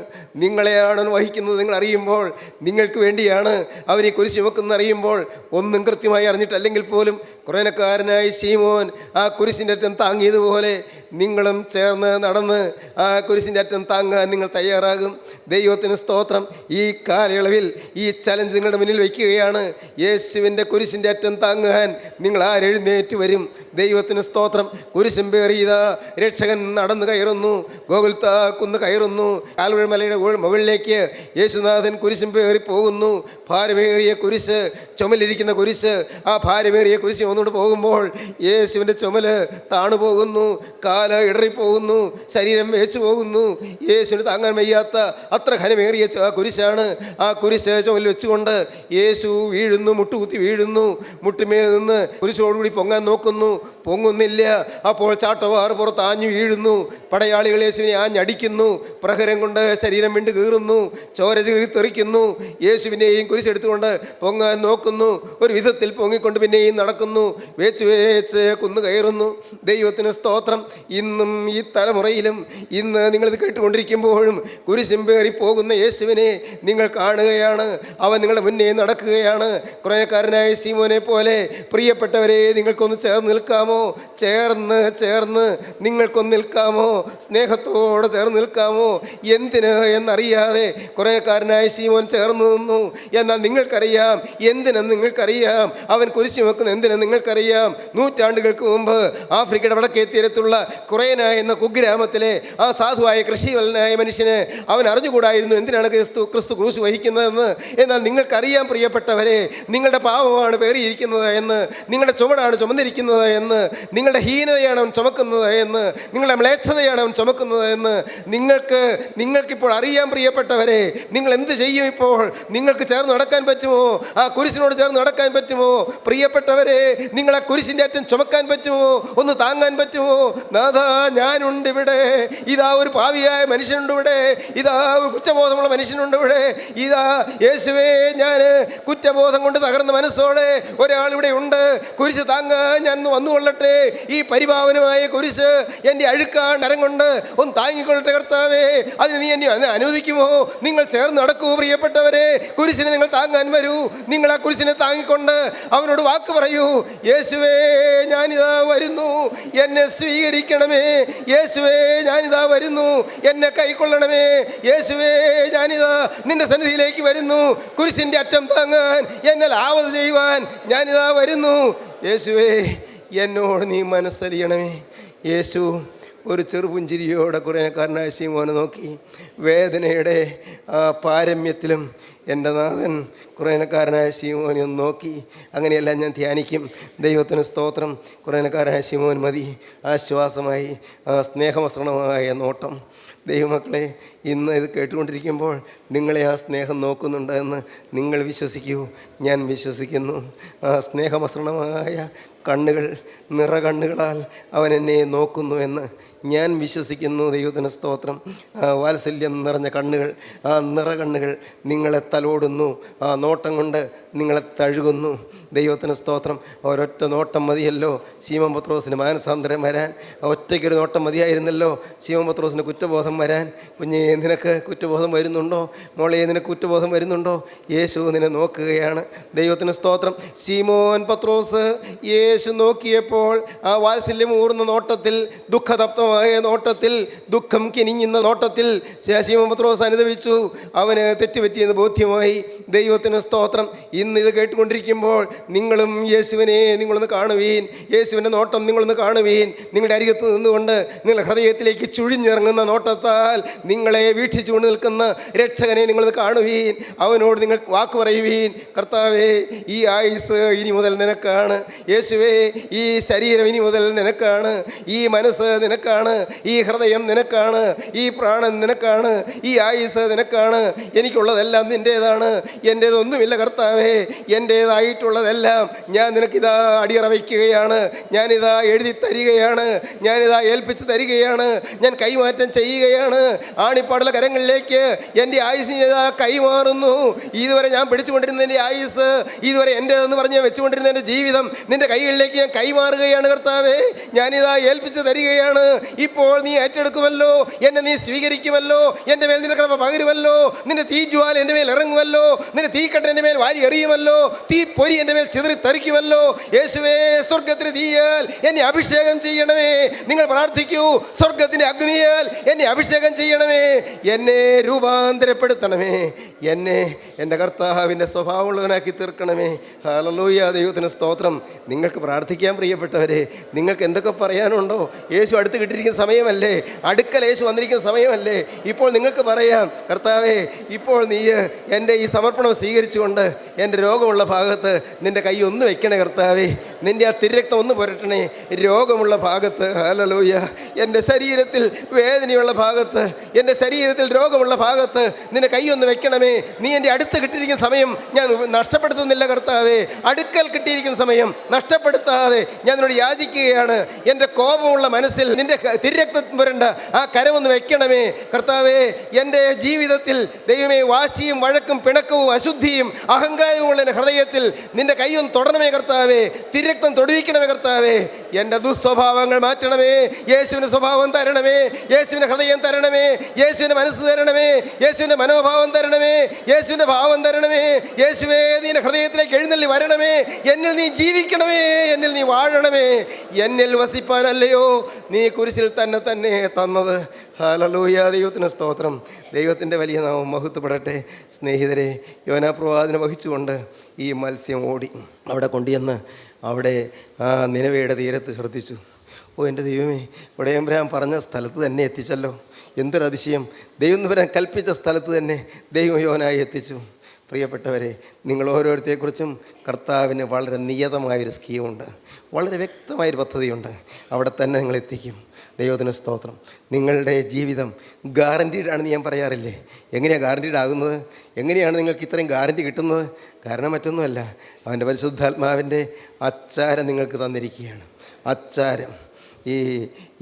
നിങ്ങളെയാണ് വഹിക്കുന്നത് നിങ്ങൾ അറിയുമ്പോൾ, നിങ്ങൾക്ക് വേണ്ടിയാണ് അവനെ കുരിശ് ചുമക്കുന്നത് അറിയുമ്പോൾ, ഒന്നും കൃത്യമായി അറിഞ്ഞിട്ടല്ലെങ്കിൽ പോലും കുറേനക്കാരനായി ശീമോൻ ആ കുരിശിൻ്റെ അറ്റം താങ്ങിയതുപോലെ നിങ്ങളും ചേർന്ന് നടന്ന് ആ കുരിശിൻ്റെ അറ്റം താങ്ങാൻ നിങ്ങൾ തയ്യാറാകും. ദൈവത്തിന് സ്തോത്രം. ഈ കാലയളവിൽ ഈ ചലഞ്ച് നിങ്ങളുടെ മുന്നിൽ വയ്ക്കുകയാണ്. യേശുവിൻ്റെ കുരിശിൻ്റെ അറ്റം താങ്ങാൻ നിങ്ങൾ ആരെഴുന്നേറ്റ് വരും? ദൈവത്തിന് സ്തോത്രം. കുരിശും പേറിയത രക്ഷകൻ നടന്നു കയറുന്നു, ഗോകുൽത്താ കുന്ന് കയറുന്നു. കാൽവരി മലയുടെ മുകളിലേക്ക് യേശുനാഥൻ കുരിശും പേറി പോകുന്നു. ഭാരമേറിയ കുരിശ്, ചുമലിരിക്കുന്ന കുരിശ്, ആ ഭാരമേറിയ കുരിശ് ഒന്നുകൊണ്ട് പോകുമ്പോൾ യേശുവിൻ്റെ ചുമല് താണുപോകുന്നു, കാല ഇടറിപ്പോകുന്നു, ശരീരം വേച്ചു പോകുന്നു. യേശുവിന് താങ്ങാൻ വയ്യാത്ത അത്ര ഘനമേറിയ കുരിശാണ്. ആ കുരിശ് ചുമലിൽ വെച്ചുകൊണ്ട് യേശു വീഴുന്നു, മുട്ടുകുത്തി വീഴുന്നു. മുട്ടുമേൽ നിന്ന് കുരിശോടുകൂടി പൊങ്ങാൻ നോക്കുന്നു, പൊങ്ങുന്നില്ല. അപ്പോൾ ചാട്ടവാർ പുറത്ത് ആഞ്ഞു വീഴുന്നു. പടയാളികൾ യേശുവിനെ ആഞ്ഞടിക്കുന്നു. പ്രഹരം കൊണ്ട് ശരീരം വിണ്ട് കീറുന്നു, ചോര ചീറി തെറിക്കുന്നു. യേശുവിനെയും കുരിശെടുത്തുകൊണ്ട് പൊങ്ങാൻ നോക്കുന്നു. ഒരു വിധത്തിൽ പൊങ്ങിക്കൊണ്ട് പിന്നെയും നടക്കുന്നു. വേച്ച് വേച്ച് കുന്നു കയറുന്നു. ദൈവത്തിന് സ്തോത്രം. ഇന്നും ഈ തലമുറയിലും ഇന്ന് നിങ്ങളിത് കേട്ടുകൊണ്ടിരിക്കുമ്പോഴും കുരിശും പേറി പോകുന്ന യേശുവിനെ നിങ്ങൾ കാണുകയാണ്. അവൻ നിങ്ങളുടെ മുന്നേ നടക്കുകയാണ്. കുറേക്കാരനായ ശീമോനെ പോലെ പ്രിയപ്പെട്ടവരെ, നിങ്ങൾക്കൊന്ന് ചേർന്ന് നിൽക്കാമോ? ചേർന്ന് നിങ്ങൾക്കൊന്ന് നിൽക്കാമോ? സ്നേഹത്തോടെ ചേർന്ന് നിൽക്കാമോ? എന്തിന് എന്നറിയാതെ കുറേക്കാരനായ ശീമോൻ ചേർന്ന് നിന്നു. എന്നാൽ നിങ്ങൾക്കറിയാം എന്തിനെന്ന് നിങ്ങൾക്കറിയാം. അവൻ കുരിശു വെക്കുന്ന എന്തിനെന്ന് നിങ്ങൾക്കറിയാം. നൂറ്റാണ്ടുകൾക്ക് മുമ്പ് ആഫ്രിക്കയുടെ വടക്കേ തീരത്തുള്ള കുറേന എന്ന കുഗ്രാമത്തിലെ ആ സാധുവായ കൃഷിവലനായ മനുഷ്യന് അവൻ അറിഞ്ഞുകൂടായിരുന്നു എന്തിനാണ് ക്രിസ്തു ക്രൂശ് വഹിക്കുന്നതെന്ന്. എന്നാൽ നിങ്ങൾക്കറിയാം പ്രിയപ്പെട്ടവരെ, നിങ്ങളുടെ പാപമാണ് പേറിയിരിക്കുന്നത് എന്ന്, നിങ്ങളുടെ ചുമടാണ് ചുമന്നിരിക്കുന്നത് എന്ന്, നിങ്ങളുടെ ഹീനതയാണ് അവൻ ചുമക്കുന്നത് എന്ന്, നിങ്ങളുടെ മ്ലേച്ഛതയാണ് അവൻ ചുമക്കുന്നത് എന്ന് നിങ്ങൾക്കിപ്പോൾ അറിയാം പ്രിയപ്പെട്ടവരെ. നിങ്ങൾ എന്ത് ചെയ്യും ഇപ്പോൾ? നിങ്ങൾക്ക് ചേർന്ന് നടക്കാൻ പറ്റുമോ? ആ കുരിശിനോട് ചേർന്ന് നടക്കാൻ പറ്റുമോ? പ്രിയപ്പെട്ടവരെ, നിങ്ങൾ ആ കുരിശിൻ്റെ അറ്റം ചുമക്കാൻ പറ്റുമോ? ഒന്ന് താങ്ങാൻ പറ്റുമോ? നാഥാ, ഞാനുണ്ട് ഇവിടെ. ഇതാ ഒരു പാവിയായ മനുഷ്യനുണ്ട് ഇവിടെ. ഇതാ ഒരു കുറ്റബോധമുള്ള മനുഷ്യനുണ്ട് ഇവിടെ. ഇതാ യേശുവേ, ഞാൻ കുറ്റബോധം കൊണ്ട് തകർന്ന മനസ്സോടെ ഒരാളിവിടെ ഉണ്ട്. കുരിശ് താങ്ങാൻ ഞാൻ വന്നുകൊള്ളട്ടെ. ഈ പരിപാവനമായ കുരിശ് എൻ്റെ അഴുക്കാ നരം കൊണ്ട് ഒന്ന് താങ്ങിക്കൊള്ളട്ടെ കർത്താവേ. അതിന് നീ എന്നെ അനുവദിക്കുമോ? നിങ്ങൾ ചേർന്ന് നടക്കൂ പ്രിയപ്പെട്ടവരെ. കുരിശിനെ നിങ്ങൾ താങ്ങാൻ വരൂ. നിങ്ങൾ ആ കുരിശിനെ താങ്ങിക്കൊണ്ട് അവനോട് വാക്ക് പറയൂ. യേശുവേ, ഞാനിതാ വരുന്നു, എന്നെ സ്വീകരിക്കണമേ. യേശുവേ, ഞാനിതാ വരുന്നു, എന്നെ കൈക്കൊള്ളണമേ. യേശുവേ, ഞാനിതാ നിന്റെ സന്നിധിയിലേക്ക് വരുന്നു. കുരിശിൻ്റെ അറ്റം താങ്ങാൻ, എന്നാൽ ആവത് ചെയ്യുവാൻ ഞാനിതാ വരുന്നു. യേശുവേ, എന്നോട് നീ മനസ്സലിയണമേ. യേശു ഒരു ചെറുപുഞ്ചിരിയോടെ കുറേക്കാരനായ ശീമോനെ നോക്കി. വേദനയുടെ ആ പാരമ്യത്തിലും എൻ്റെ നാഥൻ കുറേനക്കാരനായ ശീമോനെ ഒന്ന് നോക്കി. അങ്ങനെയെല്ലാം ഞാൻ ധ്യാനിക്കും. ദൈവത്തിന് സ്തോത്രം. കുറേനക്കാരനായ ശീമോൻ മതി ആശ്വാസമായി, സ്നേഹമസൃണമായ നോട്ടം. ദൈവമക്കളെ, ഇന്ന് ഇത് കേട്ടുകൊണ്ടിരിക്കുമ്പോൾ നിങ്ങളെ ആ സ്നേഹം നോക്കുന്നുണ്ട് എന്ന് നിങ്ങൾ വിശ്വസിക്കൂ. ഞാൻ വിശ്വസിക്കുന്നു. ആ സ്നേഹമസൃണമായ കണ്ണുകൾ, നിറകണ്ണുകളാൽ അവൻ എന്നെ നോക്കുന്നു എന്ന് ഞാൻ വിശ്വസിക്കുന്നു. ദൈവത്തിന് സ്തോത്രം. വാത്സല്യം നിറഞ്ഞ കണ്ണുകൾ, ആ നിറകണ്ണുകൾ നിങ്ങളെ തലോടുന്നു. ആ നോട്ടം കൊണ്ട് നിങ്ങളെ തഴുകുന്നു. ദൈവത്തിന് സ്തോത്രം. ഒരൊറ്റ നോട്ടം മതിയല്ലോ ശീമോൻ പത്രോസിന് മാനസാന്തരം വരാൻ. ഒറ്റയ്ക്കൊരു നോട്ടം മതിയായിരുന്നല്ലോ ശീമോൻ പത്രോസിന് കുറ്റബോധം വരാൻ. കുഞ്ഞേ, നിനക്ക് കുറ്റബോധം വരുന്നുണ്ടോ? മോളെ, നിനക്ക് കുറ്റബോധം വരുന്നുണ്ടോ? യേശു നിന്നെ നോക്കുകയാണ്. ദൈവത്തിന് സ്തോത്രം. ശീമോൻ പത്രോസ് യേശു നോക്കിയപ്പോൾ ആ വാത്സല്യം ഊർന്ന നോട്ടത്തിൽ, ദുഃഖതപ്തമായ നോട്ടത്തിൽ, ദുഃഖം കിനിഞ്ഞുന്ന നോട്ടത്തിൽ ശീമോൻ പത്രോസ് അനുഭവിച്ചു. അവന് തെറ്റുപറ്റിയെന്ന് ബോധ്യമായി. ദൈവത്തിന് സ്തോത്രം. ഇന്ന് ഇത് കേട്ടുകൊണ്ടിരിക്കുമ്പോൾ നിങ്ങളും യേശുവിനെ നിങ്ങളൊന്ന് കാണുവീൻ. യേശുവിൻ്റെ നോട്ടം നിങ്ങളൊന്ന് കാണുവീൻ. നിങ്ങളുടെ അരികത്ത് നിന്നുകൊണ്ട് നിങ്ങളുടെ ഹൃദയത്തിലേക്ക് ചുഴിഞ്ഞിറങ്ങുന്ന നോട്ടത്താൽ നിങ്ങളെ വീക്ഷിച്ചുകൊണ്ട് നിൽക്കുന്ന രക്ഷകനെ നിങ്ങളൊന്ന് കാണുവീൻ. അവനോട് നിങ്ങൾ വാക്ക് പറയുവീൻ. കർത്താവേ, ഈ ആയുസ് ഇനി മുതൽ നിനക്കാണ്. യേശുവേ, ഈ ശരീരം ഇനി മുതൽ നിനക്കാണ്. ഈ മനസ്സ് നിനക്കാണ്. ഈ ഹൃദയം നിനക്കാണ്. ഈ പ്രാണൻ നിനക്കാണ്. ഈ ആയുസ് നിനക്കാണ്. എനിക്കുള്ളതെല്ലാം നിൻ്റേതാണ്. എൻ്റേതൊന്നുമില്ല കർത്താവേ. എൻ്റേതായിട്ടുള്ളതെല്ലാം ഞാൻ നിനക്കിതാ അടിയറ വയ്ക്കുകയാണ്. ഞാനിതാ എഴുതി തരികയാണ്. ഞാനിതാ ഏൽപ്പിച്ച് തരികയാണ്. ഞാൻ കൈമാറ്റം ചെയ്യുകയാണ്. ആണിപ്പാടുള്ള കരങ്ങളിലേക്ക് എൻ്റെ ആയുസ് ഇതാ കൈമാറുന്നു. ഇതുവരെ ഞാൻ പിടിച്ചുകൊണ്ടിരുന്ന എൻ്റെ ആയുസ്, ഇതുവരെ എൻ്റേതെന്ന് പറഞ്ഞ് വെച്ചുകൊണ്ടിരുന്ന എൻ്റെ ജീവിതം നിൻ്റെ കൈകളിലേക്ക് ഞാൻ കൈമാറുകയാണ് കർത്താവേ. ഞാനിതാ ഏൽപ്പിച്ച് തരികയാണ്. ഇപ്പോൾ നീ ഏറ്റെടുക്കുമല്ലോ, എന്നെ നീ സ്വീകരിക്കുമല്ലോ, എൻ്റെ മേൽ നിന്റെ കൃപ പകരുമല്ലോ, നിന്റെ തീജ്വാല എൻ്റെ മേൽ ഇറങ്ങുമല്ലോ, നിന്റെ തീക്കട്ട എൻ്റെ മേൽ വാരി എറിയുമല്ലോ, തീ പൊരി എൻ്റെ മേൽ ചിതറി തരിക്കുമല്ലോ. യേശുവേ, സ്വർഗത്തിന് തീയാൽ എന്നെ അഭിഷേകം ചെയ്യണമേ. നിങ്ങൾ പ്രാർത്ഥിക്കൂ. സ്വർഗത്തിൻ്റെ അഗ്നിയാൽ എന്നെ അഭിഷേകം ചെയ്യണമേ. എന്നെ രൂപാന്തരപ്പെടുത്തണമേ. എന്നെ എൻ്റെ കർത്താവിൻ്റെ സ്വഭാവമുള്ളവനാക്കി തീർക്കണമേ. ഹല്ലേലൂയ. ദൈവത്തിന് സ്തോത്രം. നിങ്ങൾക്ക് പ്രാർത്ഥിക്കാൻ പ്രിയപ്പെട്ടവരെ. നിങ്ങൾക്ക് എന്തൊക്കെ പറയാനുണ്ടോ? യേശു അടുത്ത് കിട്ടിയിരിക്കുന്ന സമയമല്ലേ? അടുക്കൽ യേശു വന്നിരിക്കുന്ന സമയമല്ലേ? ഇപ്പോൾ നിങ്ങൾക്ക് പറയാം, കർത്താവേ, ഇപ്പോൾ നീ എൻ്റെ ഈ സമർപ്പണം സ്വീകരിച്ചുകൊണ്ട് എൻ്റെ രോഗമുള്ള ഭാഗത്ത് നിൻ്റെ കൈ ഒന്ന് വെക്കണേ കർത്താവേ. നിൻ്റെ ആ തിരക്തം ഒന്ന് പുരട്ടണേ രോഗമുള്ള ഭാഗത്ത്. ഹല്ലേലൂയ. എൻ്റെ ശരീരത്തിൽ വേദനയുള്ള ഭാഗത്ത്, എൻ്റെ ശരീരത്തിൽ രോഗമുള്ള ഭാഗത്ത് നിന്റെ കൈയൊന്ന് വെക്കണമേ. നീ എൻ്റെ അടുത്ത് കിട്ടിയിരിക്കുന്ന സമയം ഞാൻ നഷ്ടപ്പെടുത്തുന്നില്ല കർത്താവേ. അടുക്കൽ കിട്ടിയിരിക്കുന്ന സമയം നഷ്ടപ്പെടുത്താതെ ഞാൻ നിന്നോട് യാചിക്കുകയാണ്. എൻ്റെ കോപമുള്ള മനസ്സിൽ നിന്റെ തിരുരക്തം പുരണ്ട ആ കരമൊന്ന് വെക്കണമേ കർത്താവേ. എൻ്റെ ജീവിതത്തിൽ ദൈവമേ വാശിയും വഴക്കും പിണക്കവും അശുദ്ധിയും അഹങ്കാരവുമുള്ള എൻ്റെ ഹൃദയത്തിൽ നിന്റെ കൈയൊന്ന് തൊടണമേ കർത്താവേ. തിരുരക്തം തൊടുവിക്കണമേ കർത്താവേ. എൻ്റെ ദുസ്വഭാവങ്ങൾ മാറ്റണമേ. യേശുവിൻ്റെ സ്വഭാവം തരണമേ. യേശുവിൻ്റെ ഹൃദയം തരണമേ. യേശുവിൻ്റെ മനസ്സ് തരണമേ. യേശുവിൻ്റെ മനോഭാവം തരണമേ. യേശുവിൻ്റെ ഭാവം തരണമേ. യേശുവേ, നിന്റെ ഹൃദയത്തിലേക്ക് എഴുന്നള്ളി വരണമേ. എന്നിൽ നീ ജീവിക്കണമേ. എന്നിൽ നീ വാഴണമേ. എന്നിൽ വസിപ്പാനല്ലയോ നീ കുരിശിൽ തന്നെ തന്നത്. ഹല്ലേലൂയ. ദൈവത്തിന് സ്തോത്രം. ദൈവത്തിൻ്റെ വലിയ നാമം മഹത്വപ്പെടട്ടെ. സ്നേഹിതരെ, യോനാ പ്രവാചകനെ വഹിച്ചുകൊണ്ട് ഈ മത്സ്യം ഓടി അവിടെ കൊണ്ടുചെന്ന് അവിടെ ആ നിനവയുടെ തീരത്ത് ശ്രദ്ധിച്ചു. ഓ എൻ്റെ ദൈവമേ, ഉടയമ്പരാൻ പറഞ്ഞ സ്ഥലത്ത് തന്നെ എത്തിച്ചല്ലോ. എന്തൊരതിശയം! ദൈവം വരാൻ കൽപ്പിച്ച സ്ഥലത്ത് തന്നെ ദൈവം യോനായി എത്തിച്ചു. പ്രിയപ്പെട്ടവരെ, നിങ്ങൾ ഓരോരുത്തരെക്കുറിച്ചും കർത്താവിന് വളരെ നിയതമായൊരു സ്കീമുണ്ട്, വളരെ വ്യക്തമായൊരു പദ്ധതിയുണ്ട്. അവിടെ തന്നെ നിങ്ങൾ എത്തിക്കും. ദൈവത്തിന് സ്തോത്രം. നിങ്ങളുടെ ജീവിതം ഗ്യാരൻറ്റീഡാണെന്ന് ഞാൻ പറയാറില്ലേ? എങ്ങനെയാണ് ഗ്യാരൻറ്റീഡ് ആകുന്നത്? എങ്ങനെയാണ് നിങ്ങൾക്ക് ഇത്രയും ഗ്യാരൻറ്റി കിട്ടുന്നത്? കാരണം മറ്റൊന്നുമല്ല, അവൻ്റെ പരിശുദ്ധാത്മാവിൻ്റെ അച്ചാരം നിങ്ങൾക്ക് തന്നിരിക്കുകയാണ്. അച്ചാരം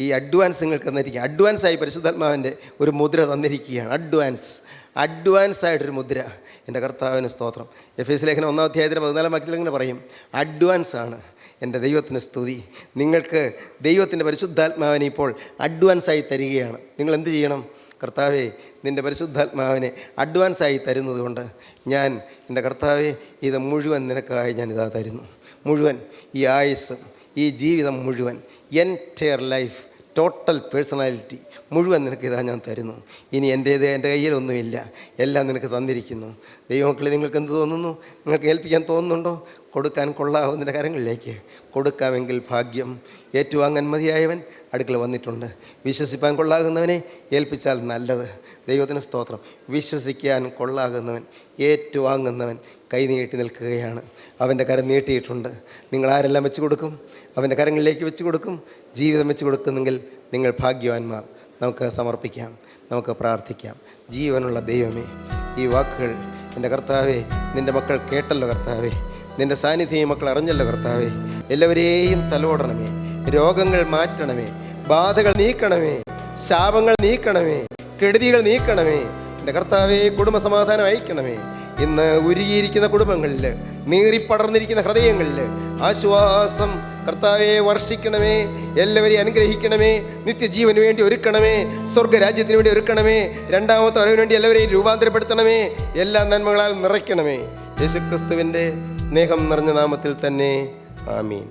ഈ അഡ്വാൻസ് നിങ്ങൾക്ക് തന്നിരിക്കുക. അഡ്വാൻസായി പരിശുദ്ധാത്മാവിൻ്റെ ഒരു മുദ്ര തന്നിരിക്കുകയാണ്. അഡ്വാൻസ് ആയിട്ടൊരു മുദ്ര. എൻ്റെ കർത്താവിന് സ്തോത്രം. എഫേസ്യ ലേഖനം 1-ാം അധ്യായത്തിൻ്റെ 14-ാം വാക്യത്തിൽ ഇങ്ങനെ പറയും, അഡ്വാൻസാണ്. എൻ്റെ ദൈവത്തിന് സ്തുതി. നിങ്ങൾക്ക് ദൈവത്തിൻ്റെ പരിശുദ്ധാത്മാവിനെ ഇപ്പോൾ അഡ്വാൻസായി തരികയാണ്. നിങ്ങൾ എന്ത് ചെയ്യണം? കർത്താവേ, നിൻ്റെ പരിശുദ്ധാത്മാവിനെ അഡ്വാൻസായി തരുന്നത് കൊണ്ട് ഞാൻ എൻ്റെ കർത്താവേ ഇത് മുഴുവൻ നിനക്കായി ഞാനിതാ തരുന്നു. മുഴുവൻ ഈ ആയുസ്, ഈ ജീവിതം മുഴുവൻ, എൻറ്റയർ ലൈഫ്, ടോട്ടൽ പേഴ്സണാലിറ്റി മുഴുവൻ നിനക്കിതാ ഞാൻ തരുന്നു. ഇനി എൻ്റെ കയ്യിലൊന്നുമില്ല, എല്ലാം നിനക്ക് തന്നിരിക്കുന്നു. ദൈവമക്കളെ, നിങ്ങൾക്ക് എന്ത് തോന്നുന്നു? നിങ്ങൾക്ക് ഏൽപ്പിക്കാൻ തോന്നുന്നുണ്ടോ? കൊടുക്കാൻ കൊള്ളാവുന്ന കരങ്ങളിലേക്ക് കൊടുക്കാമെങ്കിൽ ഭാഗ്യം. ഏറ്റുവാങ്ങാൻ മതിയായവൻ അടുക്കൽ വന്നിട്ടുണ്ട്. വിശ്വസിപ്പാൻ കൊള്ളാകുന്നവനെ ഏൽപ്പിച്ചാൽ നല്ലത്. ദൈവത്തിന് സ്തോത്രം. വിശ്വസിക്കാൻ കൊള്ളാകുന്നവൻ, ഏറ്റുവാങ്ങുന്നവൻ കൈനീട്ടി നിൽക്കുകയാണ്. അവൻ്റെ കരം നീട്ടിയിട്ടുണ്ട്. നിങ്ങൾ ആരെല്ലാം വെച്ച് കൊടുക്കും? അവൻ്റെ കരങ്ങളിലേക്ക് വെച്ച് കൊടുക്കും. ജീവിതം വെച്ച് കൊടുക്കുന്നെങ്കിൽ നിങ്ങൾ ഭാഗ്യവാന്മാർ. നമുക്ക് സമർപ്പിക്കാം, നമുക്ക് പ്രാർത്ഥിക്കാം. ജീവനുള്ള ദൈവമേ, ഈ വാക്കുകൾ എൻ്റെ കർത്താവേ നിൻ്റെ മക്കൾ കേട്ടല്ലോ കർത്താവേ. നിൻ്റെ സാന്നിധ്യം മക്കൾ അറിഞ്ഞല്ലോ കർത്താവേ. എല്ലാവരെയും തലോടണമേ. രോഗങ്ങൾ മാറ്റണമേ. ബാധകൾ നീക്കണമേ. ശാപങ്ങൾ നീക്കണമേ. കെടുതികൾ നീക്കണമേ. എൻ്റെ കർത്താവേ, കുടുംബസമാധാനം അയക്കണമേ. ഇന്ന് ഉരുകിയിരിക്കുന്ന കുടുംബങ്ങളിൽ, നീറിപ്പടർന്നിരിക്കുന്ന ഹൃദയങ്ങളിൽ ആശ്വാസം കർത്താവെ വർഷിക്കണമേ. എല്ലാവരെയും അനുഗ്രഹിക്കണമേ. നിത്യജീവന് വേണ്ടി ഒരുക്കണമേ. സ്വർഗരാജ്യത്തിന് വേണ്ടി ഒരുക്കണമേ. രണ്ടാമത്തെ വരവിന് വേണ്ടി എല്ലാവരെയും രൂപാന്തരപ്പെടുത്തണമേ. എല്ലാ നന്മകളാൽ നിറയ്ക്കണമേ. യേശുക്രിസ്തുവിൻ്റെ സ്നേഹം നിറഞ്ഞ നാമത്തിൽ തന്നെ. ആമീൻ.